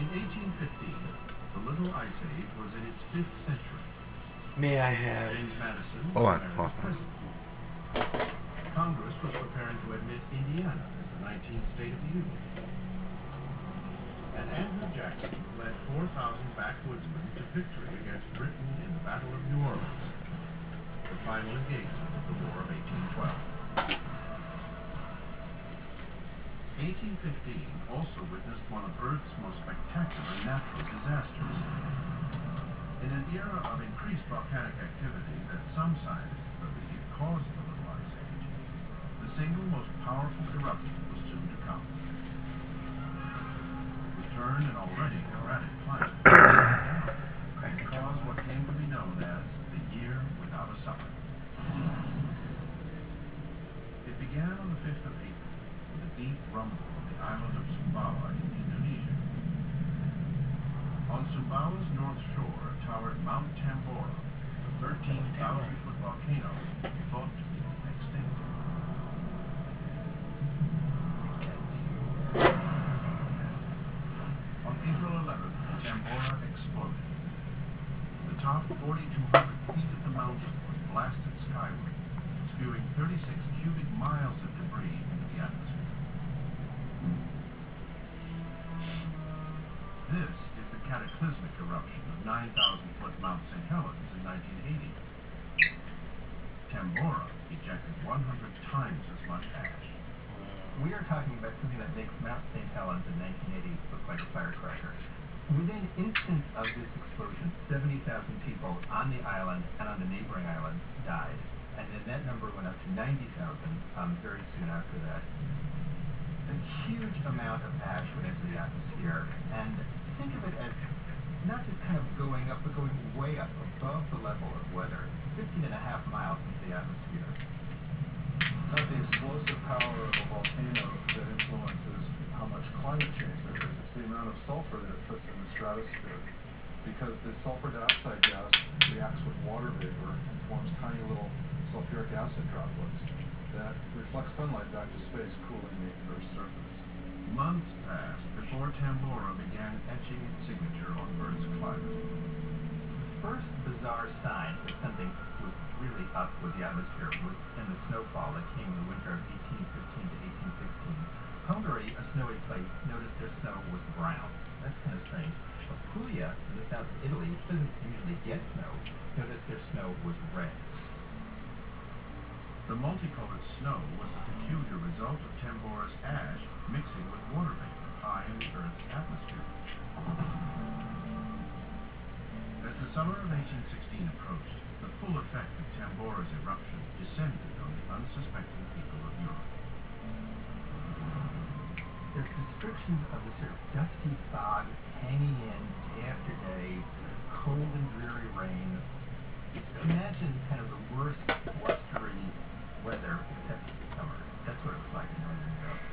In 1815, the Little Ice Age was in its 5th century. May I have... James Madison Oh, was America's president. Congress was preparing to admit Indiana as the 19th state of the Union. And Andrew Jackson led 4,000 backwoodsmen to victory against Britain in the Battle of New Orleans, the final engagement of the War of 1812. 1815 also witnessed one of Earth's most spectacular natural disasters. In an era of increased volcanic activity that some scientists believe caused the Little Ice Age, the single most powerful eruption was soon to come. It would turn an already erratic climate and cause what came to be known as the Year Without a Summer. It began on the 5th of April with a deep rumble on the island of Sumbawa in Indonesia. On Sumbawa's north shore towered Mount Tambora, a 13,000-foot volcano thought to be extinct. On April 11th, Tambora exploded. The top 4,200 feet of the mountain was blasted skyward, spewing 36 cubic miles of debris into the atmosphere. This is the cataclysmic eruption of 9,000-foot Mount St. Helens in 1980. Tambora ejected 100 times as much ash. We are talking about something that makes Mount St. Helens in 1980 look like a firecracker. Within instance of this explosion, 70,000 people on the island and on the neighboring islands died. And then that number went up to 90,000 very soon after that. A huge amount of ash went into the atmosphere, and think of it as not just kind of going up, but going way up above the level of weather, 15.5 miles into the atmosphere. It's not the explosive power of a volcano that influences how much climate change there is. It's the amount of sulfur that it puts in the stratosphere. Because the sulfur dioxide gas reacts with water vapor and forms tiny little sulfuric acid droplets that reflect sunlight back to space, cooling the Earth's surface. Months passed before Tambora began etching its signature on Earth's climate. First bizarre sign that something was really up with the atmosphere was in the snowfall that came in the winter of 1815 to 1816. Hungary, a snowy place, noticed their snow was brown. That's kind of strange. Apulia, in the south of Italy, which doesn't usually get snow, noticed their snow was red. The multicolored snow was the peculiar result of Tambora's ash mixing with water vapor high in the Earth's atmosphere. As the summer of 1816 approached, the full effect of Tambora's eruption descended on the unsuspecting people of Europe. There's descriptions of the sort of dusty fog hanging in day after day, cold and dreary rain. Imagine kind of the worst blustery weather except summer. That's what it was like in northern Europe.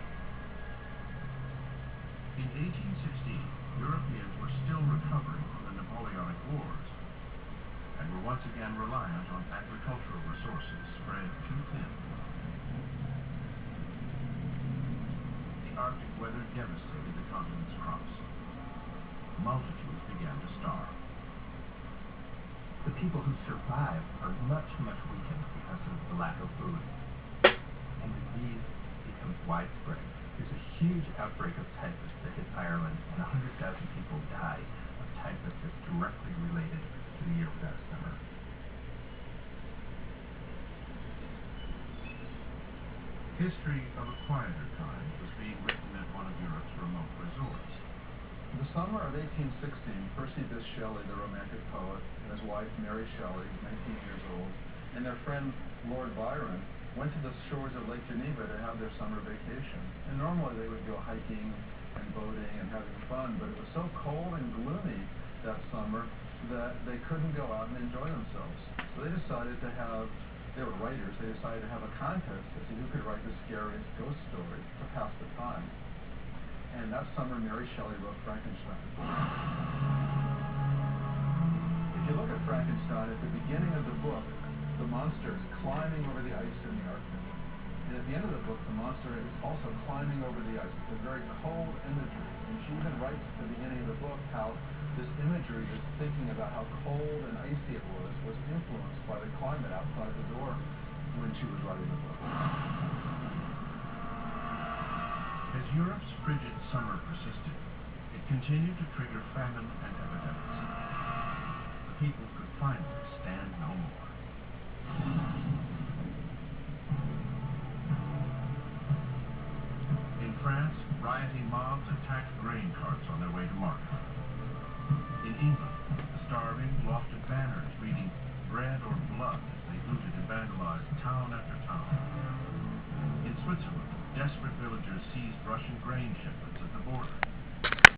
In 1816, Europeans were still recovering from the Napoleonic Wars and were once again reliant on agricultural resources spread too thin. The Arctic weather devastated the continent's crops. Multitudes began to starve. The people who survive are much, much weakened because of the lack of food. And disease becomes widespread. There's a huge outbreak of typhus that hit Ireland, and 100,000 people die of typhus that's directly related to the Year Without a Summer. History of a quieter kind was being written at one of Europe's remote resorts. In the summer of 1816, Percy Bysshe Shelley, the Romantic poet, and his wife Mary Shelley, 19 years old, and their friend Lord Byron went to the shores of Lake Geneva to have their summer vacation. And normally they would go hiking and boating and having fun, but it was so cold and gloomy that summer that they couldn't go out and enjoy themselves. So they decided to have, they were writers, they decided to have a contest to see who could write the scariest ghost story to pass the time. And that summer, Mary Shelley wrote Frankenstein. If you look at Frankenstein, at the beginning of the book, the monster is climbing over the ice in the Arctic. And at the end of the book, the monster is also climbing over the ice. It's a very cold imagery. And she even writes at the beginning of the book how this imagery, this thinking about how cold and icy it was influenced by the climate outside the door when she was writing the book. As Europe's frigid summer persisted, it continued to trigger famine and epidemics. The people could finally stand no more. In France, rioting mobs attacked grain carts on their way to market. In England, the starving lofted banners reading "Bread or Blood" as they looted and vandalized town after town. In Switzerland, desperate villagers seized Russian grain shipments at the border.